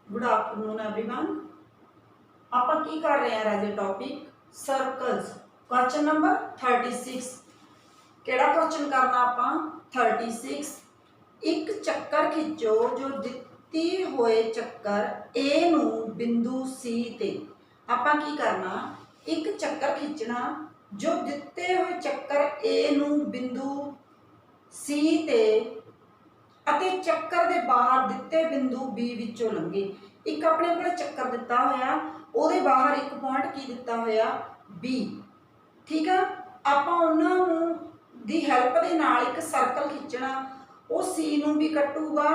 Good afternoon everyone. आप की कर रहे हैं राजे टॉपिक सर्कल्स। Question number 36। केड़ा क्वेश्चन करना आप 36। एक चक्कर खिंचो जो दिती हुए चक्कर ए नू बिंदु सी ते। आप की करना एक चक्कर खिंचना जो दिते हुए चक्कर ए नू बिंदु सी ते ਅਤੇ ਚੱਕਰ ਦੇ ਬਾਹਰ ਦਿੱਤੇ ਬਿੰਦੂ B ਵਿੱਚੋਂ ਲੰਘੇ। ਇੱਕ ਆਪਣੇ ਕੋਲ ਚੱਕਰ ਦਿੱਤਾ ਹੋਇਆ, ਉਹਦੇ ਬਾਹਰ ਇੱਕ ਪੁਆਇੰਟ ਕੀ ਦਿੱਤਾ ਹੋਇਆ B। ਠੀਕ ਆ, ਆਪਾਂ ਉਹਨਾਂ ਨੂੰ ਦੀ ਹੈਲਪ ਦੇ ਨਾਲ ਇੱਕ ਸਰਕਲ ਖਿੱਚਣਾ। ਉਹ C ਨੂੰ ਵੀ ਕੱਟੂਗਾ,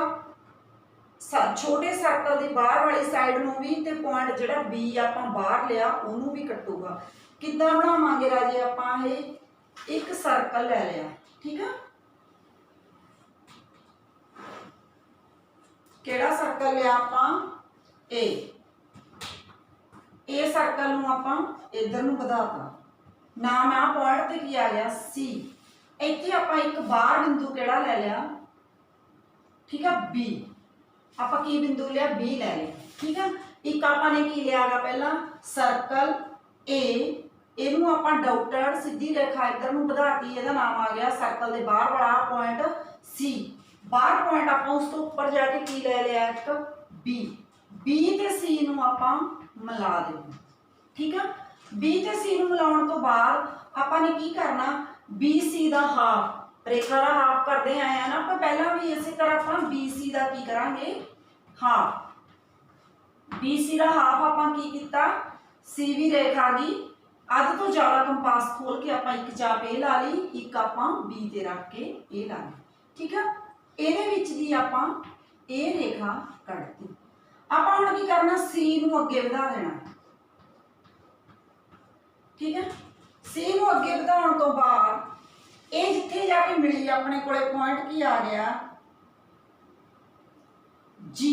ਛੋਟੇ ਸਰਕਲ ਦੀ ਬਾਹਰ ਵਾਲੀ ਸਾਈਡ ਨੂੰ ਵੀ, ਤੇ ਪੁਆਇੰਟ ਜਿਹੜਾ B ਆਪਾਂ ਬਾਹਰ ਲਿਆ ਉਹਨੂੰ ਵੀ ਕੱਟੂਗਾ। ਕਿੱਦਾਂ ਬਣਾਵਾਂਗੇ ਰਾਜੇ? ਆਪਾਂ ਇਹ ਇੱਕ ਸਰਕਲ ਲੈ ਲਿਆ, ਠੀਕ ਆ। केड़ा सर्कल लिया आपां ए सर्कल नूं आपां इधर नूं वधाता, नाम आ पॉइंट ते की आ गया सी। इत्थे आपां एक बाहर बिंदु केड़ा ले लिया, ठीक है बी। आपां की बिंदु लिया बी ले लिया, ठीक है। एक आपां ने की लिया पहला सर्कल ए, इहनूं आपां डॉटेड सीधी रेखा इधर नूं वधाती, इहदा नाम आ गया सर्कल दे बाहर वाला पॉइंट सी। बाहर पॉइंट आप उस तो उपर जाके की ले लिया एक बी। बी ते सी नूं आपां मिला देना, ठीक है। बी ते सी नूं मिलाउण तो बाद आपां ने की करना, बी सी दा हाफ, रेखा दा हाफ करदे आए हैं ना आपां पहला भी, इसे तरह आपां बी सी दा की करांगे हाफ। बी सी दा हाफ आपां की कीता, सी भी रेखा दी अध तो ज़्यादा कंपास खोल के आपां एक चाप ए ला ली, एक आपां बी ते रख के ए ला ली, ठीक है। ਇਹਦੇ ਵਿੱਚ ਦੀ ਆਪਾਂ ਇਹ ਰੇਖਾ ਕੱਢਤੀ। ਆਪਾਂ ਹੁਣ ਕੀ ਕਰਨਾ, C ਨੂੰ ਅੱਗੇ ਵਧਾ ਦੇਣਾ, ਠੀਕ ਹੈ। C ਨੂੰ ਅੱਗੇ ਵਧਾਉਣ ਤੋਂ ਬਾਅਦ ਇਹ ਜਿੱਥੇ ਜਾ ਕੇ ਮਿਲੀ ਆਪਣੇ ਕੋਲੇ ਪੁਆਇੰਟ ਕੀ ਆ ਗਿਆ G।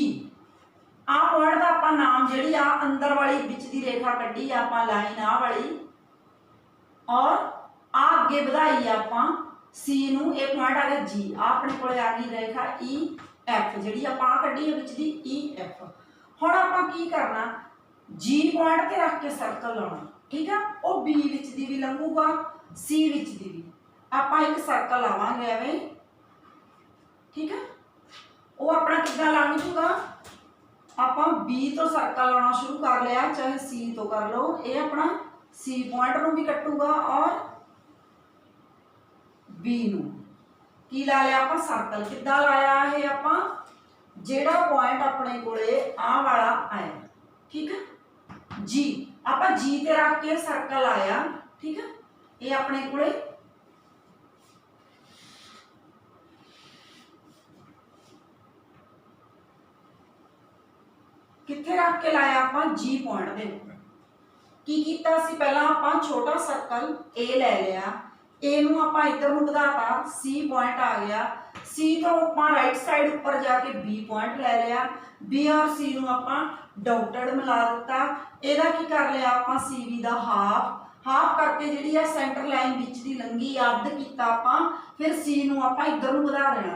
ਆ ਪੁਆਇੰਟ ਦਾ ਆਪਾਂ ਨਾਮ ਜਿਹੜੀ ਆ ਅੰਦਰ ਵਾਲੀ ਵਿੱਚ ਦੀ ਰੇਖਾ ਕੱਢੀ ਆ ਆਪਾਂ ਲਾਈਨ ਆ ਵਾਲੀ, ਔਰ ਆ ਅੱਗੇ ਵਧਾਈ ਆਪਾਂ C ਨੂੰ, ਇਹ ਪੁਆਇੰਟ आ गया G। अपने को आ गई रेखा E F जी आप कढ़ी है विच दी E F। हुण आपां की करना, G पॉइंट ते रख के सर्कल लाना, ठीक है। वो B विच दी भी लंघूगा, C विच दी भी। आपां एक सर्कल लावांगे एवें, ठीक है। वो अपना किद्दां लंघ जूगा, आपां B तो सर्कल लाना शुरू कर लिया, चाहे C तो कर लो। ये अपना C पॉइंट नूं भी कट्टूगा और बी नूं की ला लिया आपां सर्कल। किद्दां लाया है आपां, जेड़ा पॉइंट अपने कोले आ वाला आया, ठीक है। जी आपां जी ते रख के सर्कल आया, ठीक है। ये अपने कोले कित्थे रख के लाया आपां जी पॉइंट दे उपर। की कीता सी, पहला आपां छोटा सर्कल ए ले लिया, ए नूं आपां इधर नूं वधाता, C पॉइंट आ गया। C तो आपां राइट साइड ऊपर जाके B पॉइंट ले लिया, B और C नूं आपां डॉटेड मिला दिता। इहदा की कर लिया आपां CV दा हाफ करके जिहड़ी आ सेंटर लाइन विच दी लंघी अद्ध कीता आपां, फिर C नूं आपां इधर नूं वधा देना।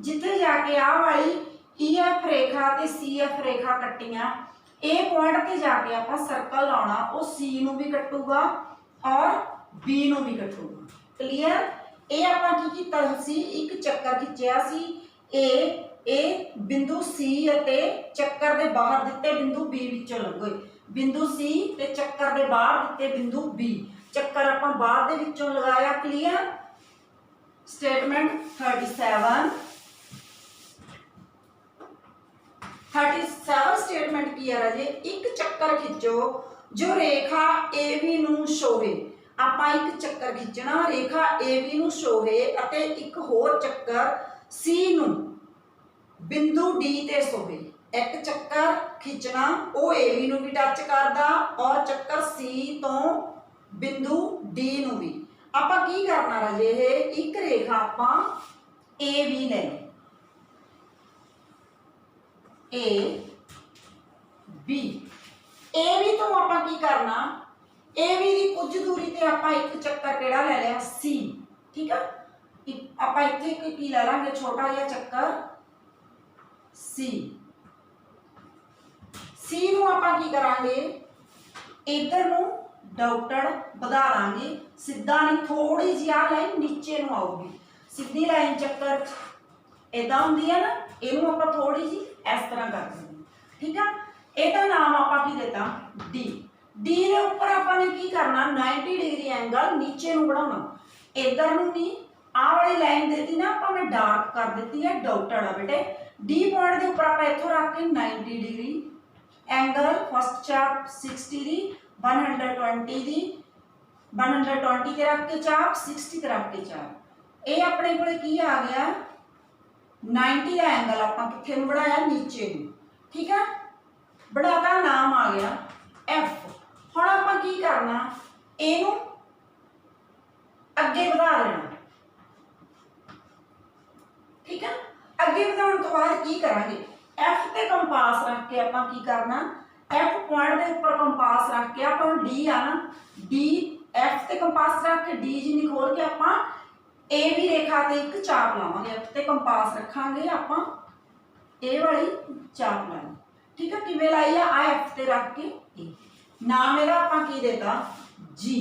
जिथे जाके आ वाली EF रेखा ते CF रेखा कट्टियां, ए पॉइंट ते जाके आपां सर्कल लाउणा, वो C नूं भी कट्टूगा और B नूं भी कट्टूगा। क्लीयर। ये आपां की कीता सी, एक चक्कर खिंचिया सी ए बिंदु C अते चक्कर दे बाहर दिते बिंदु B विचों लंघे। बिंदु C ते चक्कर दे बाहर दिते बिंदु B, चक्कर आपां बाहर दे विचों लगाया। क्लीयर। स्टेटमेंट 37 स्टेटमेंट की है राजे, एक चक्कर खिंचो जो रेखा AB नूं शोहे। आपां एक चक्कर खिंचना, रेखा AB नूं शोहे अते एक होर चक्कर C नूं बिंदु D ते शोहे। एक चक्कर खिंचना वो AB नूं भी टच करदा और चक्कर C तो बिंदु D नूं भी। आपां की करना राजे, एक रेखा आपां AB ले AB तो आपां की करना, AB की कुछ दूरी ते आपां एक चक्कर केड़ा ले लिया C, ठीक है। आपां इत्थे की ले लांगे छोटा जिहा चक्कर C। C ਨੂੰ ਆਪਾਂ ਕੀ ਕਰਾਂਗੇ ਇਧਰ ਨੂੰ ਡਾਟਡ ਵਧਾ ਲਾਂਗੇ, ਸਿੱਧਾ ਨਹੀਂ, ਥੋੜੀ ਜਿਹੀ ਆ ਲਾਈਨ ਨੀਚੇ ਨੂੰ ਆਊਗੀ। ਸਿੱਧੀ ਲਾਈਨ ਚੱਕਰ ਇਦਾਂ ਹੁੰਦੀ ਹੈ ਨਾ, ਇਹਨੂੰ ਆਪਾਂ ਥੋੜੀ ਜਿਹੀ ਇਸ ਤਰ੍ਹਾਂ ਕਰ ਦਿੰਦੇ, ਠੀਕ ਆ। ਇਹਦਾ ਨਾਮ ਆਪਾਂ ਕੀ ਦਿੱਤਾ D। D ਦੇ ਉੱਪਰ ਆਪਾਂ ਨੇ ਕੀ ਕਰਨਾ 90 ਡਿਗਰੀ ਐਂਗਲ ਨੀਚੇ ਨੂੰ ਬਣਾਉਣਾ, ਇਧਰ ਨੂੰ ਨਹੀਂ। ਆਹ ਵਾਲੀ ਲਾਈਨ ਦੇਤੀ ਨਾ ਆਪਾਂ ਨੇ ਡਾਰਕ ਕਰ ਦਿੱਤੀ ਹੈ, ਡਾਟਡ ਆ ਬੇਟੇ। D ਪੁਆਇੰਟ ਦੇ ਉੱਪਰ ਆਪਾਂ ਇੱਥੋਂ ਰੱਖ ਕੇ 90 ਡਿਗਰੀ ਐਂਗਲ, ਫਸਟ ਚਾਪ 60 ਦੀ, 120 ਦੀ, 120 ਤੇ ਰੱਖ ਕੇ ਚਾਪ, 60 ਤੇ ਰੱਖ ਕੇ ਚਾਪ। ਇਹ ਆਪਣੇ ਕੋਲੇ ਕੀ ਆ ਗਿਆ 90 ਦਾ ਐਂਗਲ ਆਪਾਂ ਕਿੱਥੇ ਨੂੰ ਬਣਾਇਆ ਨੀਚੇ ਨੂੰ, ਠੀਕ ਆ। ਬਣਾਤਾ, ਨਾਮ ਆ ਗਿਆ F। ਹੁਣ ਆਪਾਂ ਕੀ ਕਰਨਾ ਇਹਨੂੰ ਅੱਗੇ ਵਧਾ ਲੈਣਾ, ਠੀਕ ਆ। ਅੱਗੇ ਵਧਾਉਣ ਤੋਂ ਬਾਅਦ ਕੀ ਕਰਾਂਗੇ F ਤੇ ਕੰਪਾਸ ਰੱਖ ਕੇ ਆਪਾਂ ਕੀ ਕਰਨਾ F ਪੁਆਇੰਟ ਦੇ ਉੱਪਰ ਕੰਪਾਸ ਰੱਖ ਕੇ ਆਪਾਂ ਨੂੰ D ਆ ਨਾ, D F ਤੇ ਕੰਪਾਸ ਰੱਖ ਕੇ D ਜਿੰਨੀ ਖੋਲ ਕੇ ਆਪਾਂ A ਵੀ ਰੇਖਾ ਤੇ ਇੱਕ ਚਾਪ ਲਾਵਾਂਗੇ। F ਤੇ ਕੰਪਾਸ ਰੱਖਾਂਗੇ ਆਪਾਂ ਇਹ ਵਾਲੀ ਚਾਪ ਲਾਣੀ, ਠੀਕ ਆ। ਕਿਵੇਂ ਲਾਈ ਆ F ਤੇ ਰੱਖ ਕੇ A, ਨਾਮ ਇਹਦਾ ਆਪਾਂ ਕੀ ਦੇਤਾ G।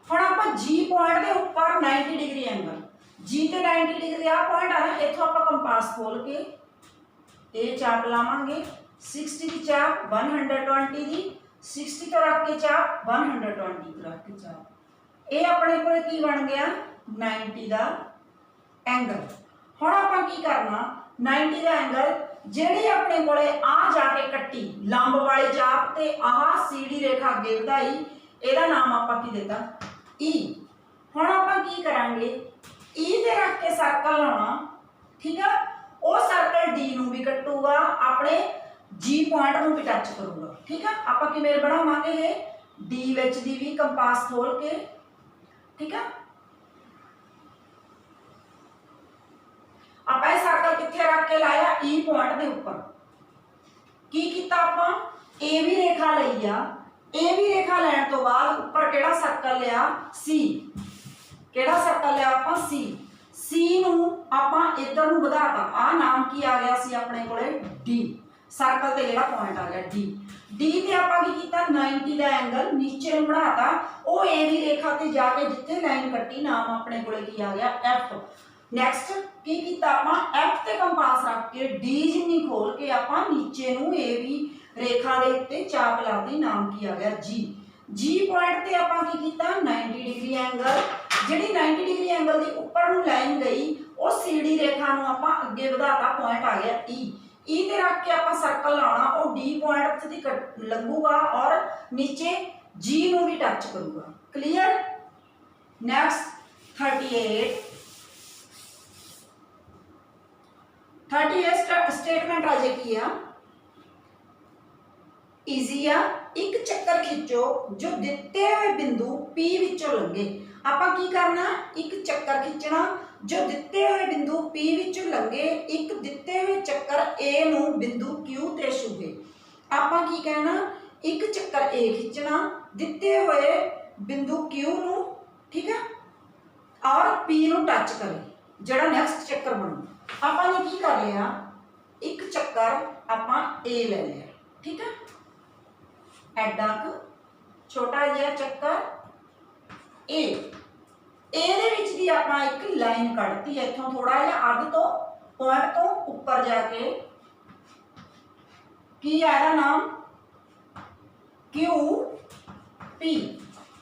ਹੁਣ ਆਪਾਂ G ਪੁਆਇੰਟ ਦੇ ਉੱਪਰ 90 ਡਿਗਰੀ ਐਂਗਲ, G ਤੇ 90 ਡਿਗਰੀ ਆ ਪੁਆਇੰਟ ਆ ਨਾ, ਇੱਥੋਂ ਆਪਾਂ ਕੰਪਾਸ ਖੋਲ ਕੇ ਇਹ ਚਾਪ ਲਾਵਾਂਗੇ। 60 ਦੀ ਚਾਪ, 120 ਦੀ, 60 ਤੋਂ ਰੱਖ ਕੇ ਚਾਪ, 120 ਤੋਂ ਰੱਖ ਕੇ ਚਾਪ। ਇਹ ਆਪਣੇ ਕੋਲ ਕੀ ਬਣ ਗਿਆ 90 ਦਾ ਐਂਗਲ। ਹੁਣ ਆਪਾਂ ਕੀ ਕਰਨਾ 90 ਦਾ ਐਂਗਲ ਜਿਹੜੀ ਆਪਣੇ ਕੋਲੇ ਆ ਜਾ ਕੇ ਕੱਟੀ ਲੰਬ ਵਾਲੀ ਚਾਪ ਤੇ ਆਹ ਸੀਡੀ ਰੇਖਾ ਅੱਗੇ ਵਧਾਈ, ਇਹਦਾ ਨਾਮ ਆਪਾਂ ਕੀ ਦਿੱਤਾ E। ਹੁਣ ਆਪਾਂ ਕੀ ਕਰਾਂਗੇ E ਤੇ ਰੱਖ ਕੇ ਸਰਕਲ ਲਾਉਣਾ, ਠੀਕ ਆ। ਉਹ ਸਰਕਲ D ਨੂੰ ਵੀ ਕੱਟੂਗਾ, ਆਪਣੇ G ਪੁਆਇੰਟ ਨੂੰ ਵੀ ਟੱਚ ਕਰੂਗਾ, ਠੀਕ ਆ। ਆਪਾਂ ਕਿਵੇਂ ਬਣਾਵਾਂਗੇ ਇਹ D ਵਿੱਚ ਦੀ ਵੀ ਕੰਪਾਸ ਖੋਲ ਕੇ, ਠੀਕ ਆ। ਆਪਾਂ ਇਹ ਸਰਕਲ ਕਿੱਥੇ ਰੱਖ ਕੇ ਲਾਇਆ E ਪੁਆਇੰਟ ਦੇ ਉੱਪਰ। ਕੀ ਕੀਤਾ ਆਪਾਂ A ਵੀ ਰੇਖਾ ਲਈ ਆ, A ਵੀ ਰੇਖਾ ਲੈਣ ਤੋਂ ਬਾਅਦ ਉੱਪਰ ਕਿਹੜਾ ਸਰਕਲ ਲਿਆ C। ਕਿਹੜਾ ਸਰਕਲ ਲਿਆ ਆਪਾਂ C। C ਨੂੰ ਆਪਾਂ ਇੱਧਰ ਨੂੰ ਵਧਾਤਾ, ਆ ਨਾਮ ਕੀ ਆ ਗਿਆ ਸੀ ਆਪਣੇ ਕੋਲੇ D। ਸਰਕਲ ਤੇ ਜਿਹੜਾ ਪੁਆਇੰਟ ਆ ਗਿਆ D। D ਤੇ ਆਪਾਂ ਕੀ ਕੀਤਾ 90 ਦਾ ਐਂਗਲ ਨੀਚੇ ਨੂੰ ਬਣਾਤਾ, ਉਹ A ਦੀ ਰੇਖਾ ਤੇ ਜਾ ਕੇ ਜਿੱਥੇ ਲਾਈਨ ਕੱਟੀ ਨਾਮ ਆਪਣੇ ਕੋਲੇ ਕੀ ਆ ਗਿਆ F। ਨੈਕਸਟ ਕੀ ਕੀਤਾ ਆਪਾਂ F ਤੇ ਕੰਪਾਸ ਰੱਖ ਕੇ D ਜਿੰਨੀ ਖੋਲ ਕੇ ਆਪਾਂ ਨੀਚੇ ਨੂੰ A ਵੀ ਰੇਖਾ ਦੇ ਉੱਤੇ ਚਾਪ ਲਾਤੀ, ਨਾਮ ਕੀ ਆ ਗਿਆ G। G ਪੁਆਇੰਟ ਤੇ ਆਪਾਂ ਕੀ ਕੀਤਾ 90 ਡਿਗਰੀ ਐਂਗਲ, ਜਿਹੜੀ 90 ਡਿਗਰੀ ਐਂਗਲ ਦੀ ਉੱਪਰ ਨੂੰ ਲਾਈਨ ਗਈ ਉਹ CD ਰੇਖਾ ਨੂੰ ਆਪਾਂ ਅੱਗੇ ਵਧਾਤਾ, ਪੁਆਇੰਟ ਆ ਗਿਆ E। E ਤੇ ਰੱਖ ਕੇ ਆਪਾਂ ਸਰਕਲ ਲਾਉਣਾ, ਉਹ D ਪੁਆਇੰਟ ਤੇ ਲੱਗੂਗਾ ਔਰ ਨੀਚੇ G ਨੂੰ ਵੀ ਟੱਚ ਕਰੂਗਾ। ਕਲੀਅਰ। ਨੈਕਸਟ 38 ਸਟੇਟਮੈਂਟ ਰਾਜੇ ਕੀ ਆ ਈਜ਼ੀ ਆ। ਇੱਕ ਚੱਕਰ ਖਿੱਚੋ ਜੋ ਦਿੱਤੇ ਹੋਏ ਬਿੰਦੂ P ਵਿੱਚੋਂ ਲੰਘੇ। ਆਪਾਂ ਕੀ ਕਰਨਾ ਇੱਕ ਚੱਕਰ ਖਿੱਚਣਾ ਜੋ ਦਿੱਤੇ ਹੋਏ ਬਿੰਦੂ P ਵਿੱਚੋਂ ਲੰਘੇ, ਇੱਕ ਦਿੱਤੇ ਹੋਏ ਚੱਕਰ A ਨੂੰ ਬਿੰਦੂ Q ਤੇ ਛੂਹੇ। ਆਪਾਂ ਕੀ ਕਹਿਣਾ ਇੱਕ ਚੱਕਰ A ਖਿੱਚਣਾ ਦਿੱਤੇ ਹੋਏ ਬਿੰਦੂ Q ਨੂੰ, ਠੀਕ ਹੈ, ਔਰ P ਨੂੰ ਟੱਚ ਕਰੇ, ਜਿਹੜਾ ਨੈਕਸਟ ਚੱਕਰ ਬਣੂ। ਆਪਾਂ ਨੇ ਕੀ ਕਰ ਲਿਆ ਇੱਕ ਚੱਕਰ ਆਪਾਂ A ਲੈ ਲਿਆ, ਠੀਕ ਹੈ, ਐਡਾ ਕੁ ਛੋਟਾ ਜਿਹਾ ਚੱਕਰ A। ਇਹਦੇ ਵਿੱਚ ਦੀ ਆਪਾਂ ਇੱਕ ਲਾਈਨ ਕੱਢਤੀ ਹੈ ਇੱਥੋਂ ਥੋੜਾ ਜਿਹਾ ਅੱਧ ਤੋਂ ਪੁਆਇੰਟ ਤੋਂ ਉੱਪਰ ਜਾ ਕੇ, ਕੀ ਆ ਇਹਦਾ ਨਾਮ QP।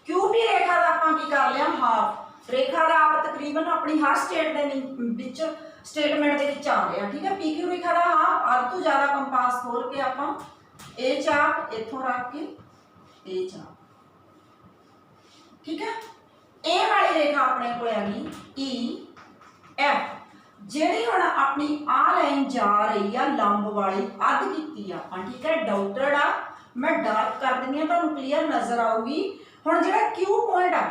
QP ਰੇਖਾ ਦਾ ਆਪਾਂ ਕੀ ਕਰ ਲਿਆ ਹਾਫ। ਰੇਖਾ ਦਾ ਆਪ ਤਕਰੀਬਨ ਆਪਣੀ ਹਰ ਸਟੇਟ ਦੇ ਵਿੱਚ ਸਟੇਟਮੈਂਟ ਦੇ ਵਿੱਚ ਆ ਰਿਹਾ, ਠੀਕ ਹੈ। PQ ਰੇਖਾ ਦਾ ਹਾਫ, ਅੱਧ ਤੋਂ ਜ਼ਿਆਦਾ ਕੰਪਾਸ ਖੋਲ ਕੇ ਆਪਾਂ ਇਹ ਚਾਪ ਇੱਥੋਂ ਰੱਖ ਕੇ ਇਹ ਚਾਪ, ਠੀਕ ਹੈ। ਇਹ ਵਾਲੀ ਰੇਖਾ ਆਪਣੇ ਕੋਲ ਆ ਗਈ EF, ਜਿਹੜੀ ਹੁਣ ਆਪਣੀ ਆ ਲਾਈਨ ਜਾ ਰਹੀ ਆ ਲੰਬ ਵਾਲੀ ਅੱਧ ਕੀਤੀ ਆ ਆਪਾਂ, ਠੀਕ ਹੈ, ਡਾਟਡ ਆ। ਮੈਂ ਡਾਰਕ ਕਰ ਦਿੰਦੀ ਆ, ਤੁਹਾਨੂੰ ਕਲੀਅਰ ਨਜ਼ਰ ਆਊਗੀ। ਹੁਣ ਜਿਹੜਾ Q ਪੁਆਇੰਟ ਆ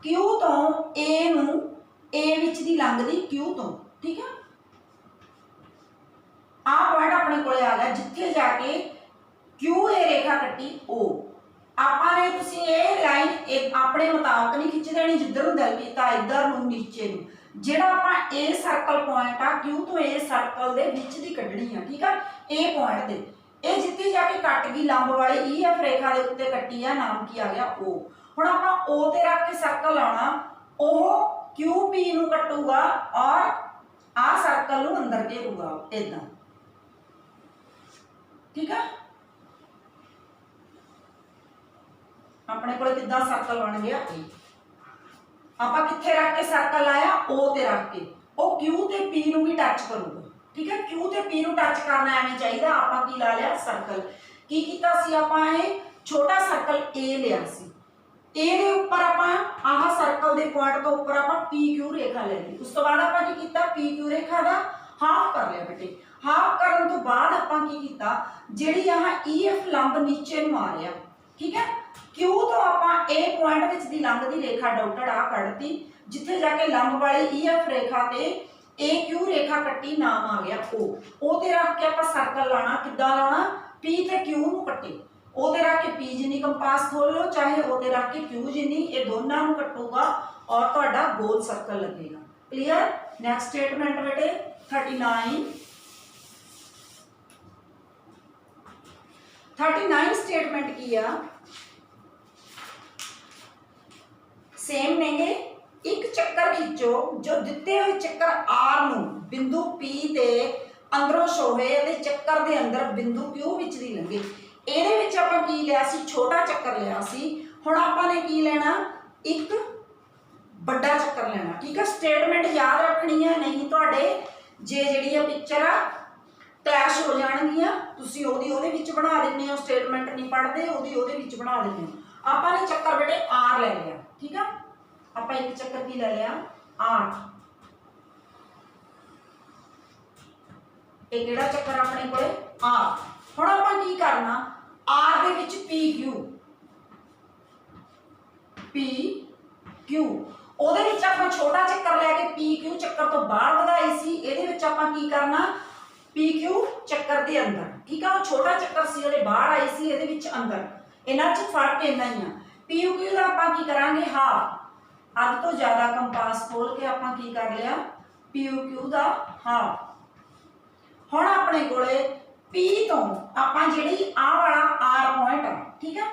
Q ਤੋਂ A ਨੂੰ A ਵਿੱਚ ਦੀ ਲੰਘਦੀ Q ਤੋਂ, ਠੀਕ ਹੈ। ਆਹ ਪੁਆਇੰਟ ਆਪਣੇ ਕੋਲੇ ਆ ਗਿਆ ਜਿੱਥੇ ਜਾ ਕੇ QA ਰੇਖਾ ਕੱਟੀ O। ਆਪਾਂ ਨੇ ਤੁਸੀਂ ਇਹ ਲਾਈਨ ਆਪਣੇ ਮੁਤਾਬਕ ਨਹੀਂ ਖਿੱਚ ਦੇਣੀ, ਜਿੱਧਰ ਨੂੰ ਦਿਲ ਕੀਤਾ ਇੱਧਰ ਨੂੰ ਨੀਚੇ ਨੂੰ। ਜਿਹੜਾ ਆਪਾਂ A ਸਰਕਲ ਪੁਆਇੰਟ ਆ Q ਤੋਂ A ਸਰਕਲ ਦੇ ਵਿੱਚ ਦੀ ਕੱਢਣੀ ਆ, ਠੀਕ ਆ। A ਪੁਆਇੰਟ ਤੇ ये जिथे जाके कट गई लंब वाली ई एफ रेखा के उत्ते कट्टी है, नाम की आ गया ओ। हुण आपां ओ ते रख के सर्कल लाउणा, ओह क्यू पी नूं कटूगा और आ सर्कल नूं अंदर घेरूगा इदां, ठीक है। अपने को कितना सर्कल बन गया ए, आपां कित्थे रख के सर्कल लाया, ओ ते रख के, ओ क्यू ते पी नूं भी टच करूगा, ठीक है। क्यू ते पी नूं टच करना एवें चाहिए, आपां की ला लिया सर्कल। की कीता सी आपां ये छोटा सर्कल ए लिया सी, ए दे उपर आपां आह सर्कल दे पॉइंट तो उपर आपां पी क्यू रेखा ले ली। उस तो बाद आपां की कीता, पी क्यू रेखा दा हाफ कर लिया बेटे। हाफ करन तो बाद आपां की कीता, जिहड़ी आह ई एफ लंब नीचे नूं आ रिहा, ठीक है। क्यू तो आपां ए point which the लंघदी Rekha dotted आ कढती, जिथे जाके लंब वाली ई एफ रेखा ते ए क्यू रेखा कट्टी, नाम आ गया ओ ते रख के आपां सर्कल लाना, किद्दां लाना, पी ते क्यू नूं कट्टे, ओ ते रख के पी जिन्नी कंपास खोल लो, चाहे ओ ते रख के क्यू जिन्नी, ये दोनों नूं कट्टूगा और तुहाडा गोल सर्कल लगेगा। क्लियर। नेक्स्ट स्टेटमेंट बेटे 39 स्टेटमेंट की आ, सेम नेगे। एक चक्कर खिंचो जो दिते हुए चक्कर आर नूं बिंदु पी ते अंदरों शोहे ते चक्कर दे अंदर बिंदु क्यू विच दी लंघे। ਇਹਦੇ ਵਿੱਚ ਆਪਾਂ ਕੀ ਲਿਆ ਸੀ, ਛੋਟਾ ਚੱਕਰ ਲਿਆ ਸੀ। ਹੁਣ ਆਪਾਂ ਨੇ ਕੀ ਲੈਣਾ, ਇੱਕ ਵੱਡਾ ਚੱਕਰ ਲੈਣਾ, ਠੀਕ ਹੈ। ਸਟੇਟਮੈਂਟ ਯਾਦ ਰੱਖਣੀ ਹੈ, ਨਹੀਂ ਤੁਹਾਡੇ ਜੇ ਜਿਹੜੀ ਆ ਪਿਕਚਰ ਆ ਕਲੈਸ਼ ਹੋ ਜਾਣਗੀਆਂ, ਤੁਸੀਂ ਉਹਦੇ ਵਿੱਚ ਬਣਾ ਦਿੰਦੇ ਹੋ, ਸਟੇਟਮੈਂਟ ਨਹੀਂ ਪੜ੍ਹਦੇ, ਉਹਦੇ ਵਿੱਚ ਬਣਾ ਦਿੰਦੇ ਹੋ। ਆਪਾਂ ਨੇ ਚੱਕਰ ਬੇਟੇ ਆਰ ਲੈ ਲਿਆ, ਠੀਕ ਆ। ਆਪਾਂ ਇੱਕ ਚੱਕਰ ਕੀ ਲੈ ਲਿਆ, ਆਰ। ਇਹ ਕਿਹੜਾ ਚੱਕਰ ਆਪਣੇ ਕੋਲੇ, ਆਰ। ਹੁਣ ਆਪਾਂ ਕੀ ਕਰਨਾ, आर दे विच पी क्यू ਉਹਦੇ ਵਿੱਚ ਆਪਾਂ ਛੋਟਾ ਚੱਕਰ ਲੈ ਕੇ पी क्यू ਚੱਕਰ ਤੋਂ ਬਾਹਰ ਵਧਾਈ ਸੀ, ਇਹਦੇ ਵਿੱਚ ਆਪਾਂ ਕੀ ਕਰਨਾ, पी क्यू ਚੱਕਰ ਦੇ ਅੰਦਰ, ਠੀਕ ਆ। ਉਹ ਛੋਟਾ ਚੱਕਰ ਸੀ ਉਹਦੇ ਬਾਹਰ ਆਈ ਸੀ, ਇਹਦੇ ਵਿੱਚ ਅੰਦਰ, ਇਹਨਾਂ 'ਚ ਫਰਕ ਇੰਨਾ ਹੀ ਆ। पी क्यू ਦਾ ਆਪਾਂ ਕੀ ਕਰਾਂਗੇ, ਹਾਫ। ਅੱਧ ਤੋਂ ਜ਼ਿਆਦਾ ਕੰਪਾਸ ਖੋਲ ਕੇ ਆਪਾਂ ਕੀ ਕਰ ਲਿਆ, पी क्यू ਦਾ हाफ। ਹੁਣ ਆਪਣੇ ਕੋਲੇ P तो आपां जिहड़ी आ वाला R पॉइंट आ, ठीक है,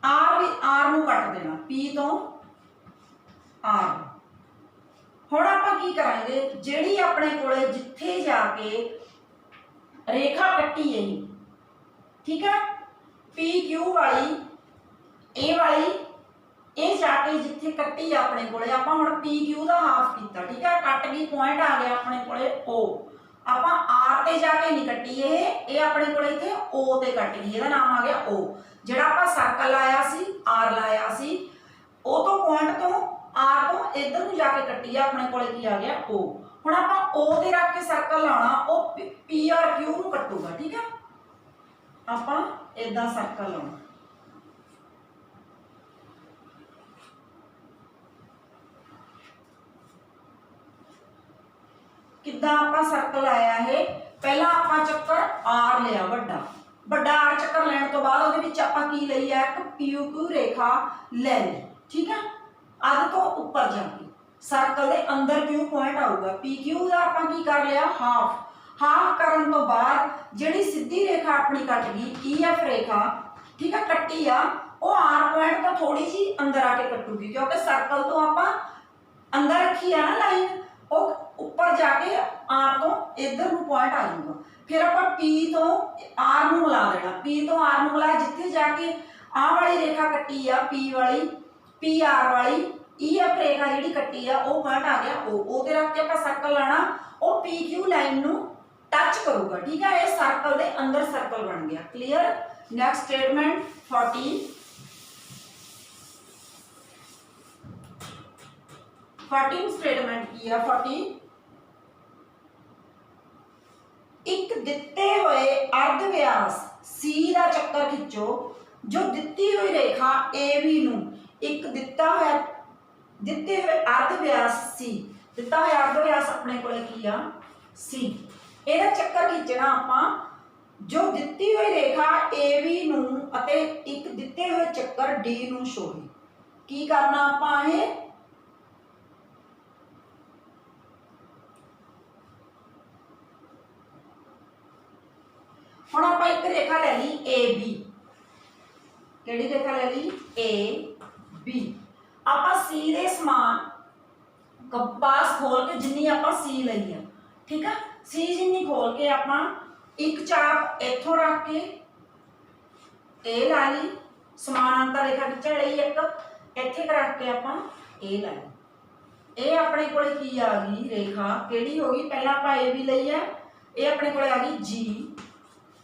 R नूं कट देना, P तो R। हुण आपां की करांगे, जिहड़ी अपने कोले जिथे जाके रेखा कट्टी है, ठीक है, P Q वाली A वाली, ये जाके जिथे कट्टी अपने कोले, आपां हुण P Q दा हाफ कीता, ठीक है। कट गई, पॉइंट आ गया अपने कोले O। आपां आर ते जाके नहीं कट्टी, ये अपने कोले इत्थे ओ ते कट गई, इहदा नाम आ गया ओ। जिहड़ा आपां सर्कल लाया सी, आर लाया सी, ओ तो पॉइंट तो आर तो इधर नूं जाके कट्टी है, अपने कोले की आ गया ओ। हुण आपां ओ ते रख के सर्कल लाउणा, ओ पी और क्यू नूं कट्टूगा, ठीक है। आपां इदां सर्कल लाउणा, किद्दां आपां सर्कल आया है, पहला आपां चक्कर आर लिया, वड्डा आर चक्कर लैण तो बाद उहदे विच आपां की लई है, एक पी क्यू रेखा ले ली, ठीक है। अध तो उपर जाके सर्कल दे अंदर क्यू पॉइंट आऊगा, पी क्यू दा आपां की कर लिया, हाफ करन तो बाद जिहड़ी सीधी रेखा अपनी कट गई, ई एफ रेखा, ठीक है, कट्टी आ, वो आर पॉइंट तो थोड़ी जी अंदर आके कटूगी, क्योंकि सर्कल तो आपां अंदर रखी है ना लाइन, वो ऊपर जाके आर तो इधर नूं पॉइंट आ जाऊगा। फिर आपां पी तो आर नूं मिला देना, पी तो आर नूं मिलाया, जिथे जाके आ वाली रेखा कट्टी आ, पी वाली, पी आर वाली, ई एफ रेखा जिहड़ी कट्टी आ, वो पॉइंट आ गया ओ ते रख के आपां सर्कल लाना, वो पी क्यू लाइन नूं टच करूगा, ठीक है। ये सर्कल दे अंदर सर्कल बन गया। क्लियर। नेक्स्ट स्टेटमेंट 14 स्टेटमेंट की है 14। एक दिते हुए अर्ध व्यास सी का चक्कर खिंचो जो दिती हुई रेखा ए बी नूं एक दिता हुए अर्ध व्यास सी, दिता हुआ अर्ध व्यास अपने को की आ सी, ਇਹਦਾ ਚੱਕਰ खिंचना ਆਪਾਂ जो दिती हुई रेखा ए बी नूं ਅਤੇ एक दिते हुए चक्कर डी नूं शोहे। की करना ਆਪਾਂ ਇਹ ਹੁਣ ਆਪਾਂ ਇੱਕ ਰੇਖਾ ਲੈ ਲਈ ਏ ਬੀ। ਕਿਹੜੀ ਰੇਖਾ ਲੈ ਲਈ? A B. ਆਪਾਂ ਸੀ ਦੇ ਸਮਾਨ ਕੰਪਾਸ ਖੋਲ ਕੇ ਜਿੰਨੀ ਆਪਾਂ ਸੀ ਲਈ ਆ, ਠੀਕ ਆ, ਸੀ ਜਿੰਨੀ ਖੋਲ ਕੇ ਆਪਾਂ ਇੱਕ ਚਾਪ ਇੱਥੋਂ ਰੱਖ ਕੇ ਇਹ ਲਾ ਲਈ, ਸਮਾਨਾਂਤਰ ਰੇਖਾ ਖਿੱਚਣ ਲਈ ਇੱਕ ਇੱਥੇ ਰੱਖ ਕੇ ਆਪਾਂ ਇਹ ਲਾ ਲਈ। ਇਹ ਆਪਣੇ ਕੋਲ ਕੀ ਆ ਗਈ ਰੇਖਾ? ਕਿਹੜੀ ਹੋ ਗਈ? ਪਹਿਲਾਂ ਆਪਾਂ ਏ ਬੀ ਲਈ ਆ, ਇਹ ਆਪਣੇ ਕੋਲ ਆ ਗਈ ਜੀ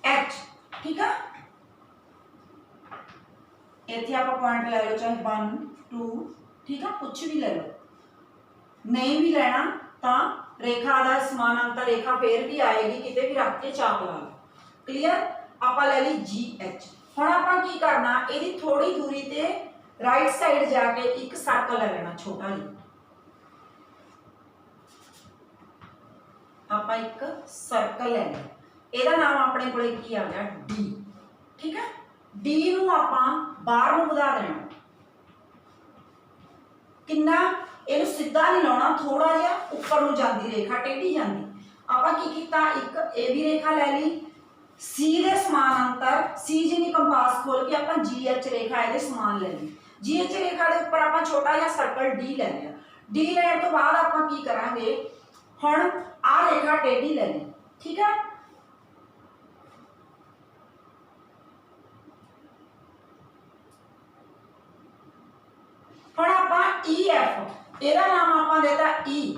ਐਚ। ਠੀਕ ਆ, ਇੱਥੇ ਆਪਾਂ ਪੁਆਇੰਟ ਲੈ ਲਓ, ਚਾਹੇ 1 2, ਠੀਕ ਆ, ਕੁਛ ਵੀ ਲੈ ਲਓ। ਨਹੀਂ ਵੀ ਲੈਣਾ ਤਾਂ ਰੇਖਾ ਦਾ ਸਮਾਨਾਂਤਰ ਰੇਖਾ ਫੇਰ ਵੀ ਆਏਗੀ, ਕਿਤੇ ਵੀ ਰੱਖ ਕੇ ਚਾਪ ਲਾ ਲਓ। ਕਲੀਅਰ? ਆਪਾਂ ਲੈ ਲਈ ਜੀ ਐਚ। ਹੁਣ ਆਪਾਂ ਕੀ ਕਰਨਾ, ਇਹਦੀ ਥੋੜੀ ਦੂਰੀ ਤੇ ਰਾਈਟ ਸਾਈਡ ਜਾ ਕੇ ਇੱਕ ਸਰਕਲ ਲੈ ਲੈਣਾ ਛੋਟਾ ਜਿਹਾ। ਆਪਾਂ ਇੱਕ ਸਰਕਲ ਲੈ ਲਿਆ, ਇਹਦਾ ਨਾਮ ਆਪਣੇ ਕੋਲੇ ਕੀ ਆ ਗਿਆ? ਡੀ। ਠੀਕ ਹੈ, ਡੀ ਨੂੰ ਆਪਾਂ ਬਾਹਰ ਨੂੰ ਵਧਾ ਦੇਣਾ। ਕਿੰਨਾ? ਇਹਨੂੰ ਸਿੱਧਾ ਨਹੀਂ ਲਾਉਣਾ, ਥੋੜਾ ਜਿਹਾ ਉੱਪਰ ਨੂੰ ਜਾਂਦੀ ਰੇਖਾ, ਟੇਢੀ ਜਾਂਦੀ। ਆਪਾਂ ਕੀ ਕੀਤਾ, ਇੱਕ ਇਹ ਵੀ ਰੇਖਾ ਲੈ ਲਈ, ਸੀ ਦੇ ਸਮਾਨਾਂਤਰ ਸੀ ਜਿੰਨੀ ਕੰਪਾਸ ਖੋਲ ਕੇ ਆਪਾਂ ਜੀ ਐਚ ਰੇਖਾ ਇਹਦੇ ਸਮਾਨ ਲੈ ਲਈ। ਜੀ ਐਚ ਰੇਖਾ ਦੇ ਉੱਪਰ ਆਪਾਂ ਛੋਟਾ ਜਿਹਾ ਸਰਕਲ ਡੀ ਲੈ ਲਿਆ। ਡੀ ਲੈਣ ਤੋਂ ਬਾਅਦ ਆਪਾਂ ਕੀ ਕਰਾਂਗੇ, ਹੁਣ ਆਹ ਰੇਖਾ ਟੇਢੀ ਲੈ ਲਈ। ਠੀਕ ਹੈ, ਹੁਣ ਆਪਾਂ ਈ ਐਫ, ਇਹਦਾ ਨਾਮ ਆਪਾਂ ਦੇਤਾ ਈ,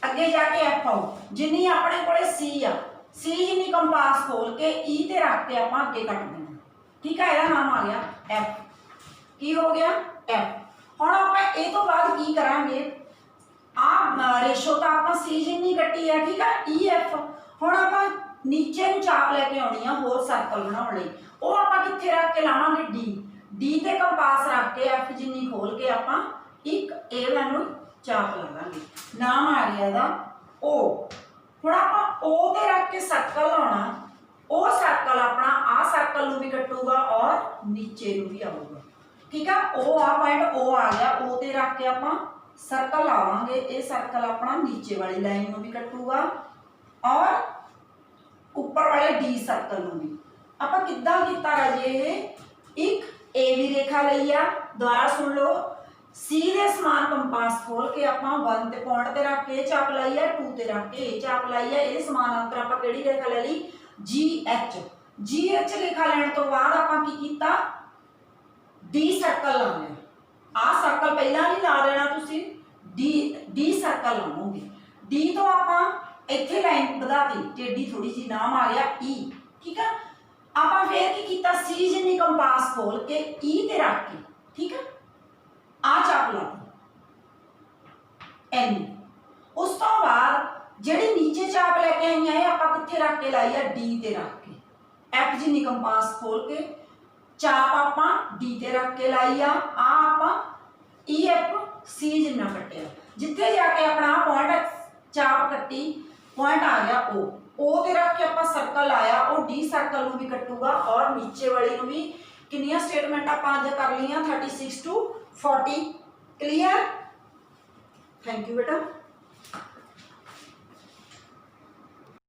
ਅੱਗੇ ਜਾ ਕੇ ਐਫ ਆਉ। ਜਿੰਨੀ ਆਪਣੇ ਕੋਲੇ ਸੀ ਆ, ਸੀ ਜਿੰਨੀ ਕੰਪਾਸ ਖੋਲ ਕੇ ਈ ਤੇ ਰੱਖ ਕੇ ਆਪਾਂ ਅੱਗੇ ਕੱਟ ਦੇਣਾ। ਠੀਕ ਹੈ, ਇਹਦਾ ਨਾਮ ਆ ਗਿਆ ਐਫ। ਕੀ ਹੋ ਗਿਆ? ਐਫ। ਹੁਣ ਆਪਾਂ ਇਹ ਤੋਂ ਬਾਅਦ ਕੀ ਕਰਾਂਗੇ, ਆ ਰੇਸ਼ੋ ਤਾਂ ਆਪਾਂ ਸੀ ਜਿੰਨੀ ਕੱਟੀ ਆ, ਠੀਕ ਆ, ਈ ਐਫ। ਹੁਣ ਆਪਾਂ ਨੀਚੇ ਨੂੰ ਚਾਪ ਲੈ ਕੇ ਆਉਣੀ ਆ ਹੋਰ ਸਰਕਲ ਬਣਾਉਣ ਲਈ। ਉਹ ਆਪਾਂ ਕਿੱਥੇ ਰੱਖ ਕੇ ਲਾਵਾਂਗੇ? ਡੀ। ਡੀ ਤੇ ਕੰਪਾਸ ਰੱਖ ਕੇ ਐਫ ਜਿੰਨੀ ਖੋਲ ਕੇ ਆਪਾਂ ਇੱਕ ਇਹ ਵਾਂਗੂ ਚਾਪ ਲਾ ਲਾਂਗੇ। ਨਾਮ ਆ ਗਿਆ ਇਹਦਾ ਓ। ਹੁਣ ਆਪਾਂ ਓ ਤੇ ਰੱਖ ਕੇ ਸਰਕਲ ਲਾਉਣਾ, ਉਹ ਸਰਕਲ ਆਪਣਾ ਆ ਸਰਕਲ ਨੂੰ ਵੀ ਕੱਟੂਗਾ ਔਰ ਨੀਚੇ ਨੂੰ ਵੀ ਆਊਗਾ। ਠੀਕ ਆ, ਉਹ ਆ ਪੁਆਇੰਟ ਓ ਆ ਗਿਆ, ਓ ਤੇ ਰੱਖ ਕੇ ਆਪਾਂ ਸਰਕਲ ਲਾਵਾਂਗੇ, ਇਹ ਸਰਕਲ ਆਪਣਾ ਨੀਚੇ ਵਾਲੀ ਲਾਈਨ ਨੂੰ ਵੀ ਕੱਟੂਗਾ ਔਰ ਉੱਪਰ ਵਾਲੇ ਡੀ ਸਰਕਲ ਨੂੰ ਵੀ। ਆਪਾਂ ਕਿੱਦਾਂ ਕੀਤਾ ਰਾਜੇ? ਇਹ ਇੱਕ ਏ ਵੀ ਰੇਖਾ ਲਈ ਆ, ਦੁਬਾਰਾ ਸੁਣ ਲਓ, ਸੀ ਦੇ ਸਮਾਨ ਕੰਪਾਸ ਖੋਲ ਕੇ ਆਪਾਂ 1 ਤੇ ਪੁਆਇੰਟ ਤੇ ਰੱਖ ਕੇ ਚਾਪ ਲਾਈ ਆ, 2 ਤੇ ਰੱਖ ਕੇ ਚਾਪ ਲਾਈ ਆ। ਇਹਦੇ ਸਮਾਨਾਂਤਰ ਆਪਾਂ ਕਿਹੜੀ ਰੇਖਾ ਲੈ ਲਈ? ਜੀ ਐਚ। ਜੀ ਐਚ ਰੇਖਾ ਲੈਣ ਤੋਂ ਬਾਅਦ ਆਪਾਂ ਕੀ ਕੀਤਾ, ਡੀ ਸਰਕਲ ਲਾ ਲਿਆ। ਆ ਸਰਕਲ ਪਹਿਲਾਂ ਨਹੀਂ ਲਾ ਦੇਣਾ ਤੁਸੀਂ, ਡੀ ਸਰਕਲ ਲਾਉਂਗੇ। ਡੀ ਤੋਂ ਆਪਾਂ ਇੱਥੇ ਲਾਈਨ ਵਧਾਤੀ, ਟੇਢੀ ਥੋੜੀ ਜੀ, ਨਾਮ ਆ ਗਿਆ ਈ। ਠੀਕ ਆ, ਆਪਾਂ ਫੇਰ ਕੀ ਕੀਤਾ, ਸੀ ਜਿੰਨੀ ਕੰਪਾਸ ਖੋਲ ਕੇ ਈ ਤੇ ਰੱਖ ਕੇ, ਠੀਕ ਆ, ਆ ਚਾਪ ਲਾ ਐਨ। ਉਸ ਤੋਂ ਬਾਅਦ ਜਿਹੜੀ ਨੀਚੇ ਚਾਪ ਲੈ ਕੇ ਆਈਆਂ ਇਹ ਆਪਾਂ ਕਿੱਥੇ ਰੱਖ ਕੇ ਲਾਈ ਆ? ਡੀ ਤੇ ਰੱਖ ਕੇ। ਐਫ ਜਿੰਨੀ ਕੰਪਾਸ ਖੋਲ ਕੇ ਚਾਪ ਆਪਾਂ ਡੀ ਤੇ ਰੱਖ ਕੇ ਲਾਈ ਆ। ਆ ਆਪਾਂ ਈ ਐਫ ਸੀ ਜਿੰਨਾ ਕੱਟਿਆ, ਜਿੱਥੇ ਜਾ ਕੇ ਆਪਣਾ ਪੁਆਇੰਟ ਚਾਪ ਕੱਟੀ, ਪੁਆਇੰਟ ਆ ਗਿਆ ਓ। ਓ ਤੇ ਰੱਖ ਕੇ ਆਪਾਂ ਸਰਕਲ ਆਇਆ, ਉਹ ਡੀ ਸਰਕਲ ਨੂੰ ਵੀ ਕੱਟੂਗਾ ਔਰ ਨੀਚੇ ਵਾਲੀ ਨੂੰ ਵੀ। ਕਿੰਨੀਆਂ ਸਟੇਟਮੈਂਟ ਆਪਾਂ ਅੱਜ ਕਰ ਲਈਆਂ? 36 to 40। क्लियर? थैंक यू बेटा।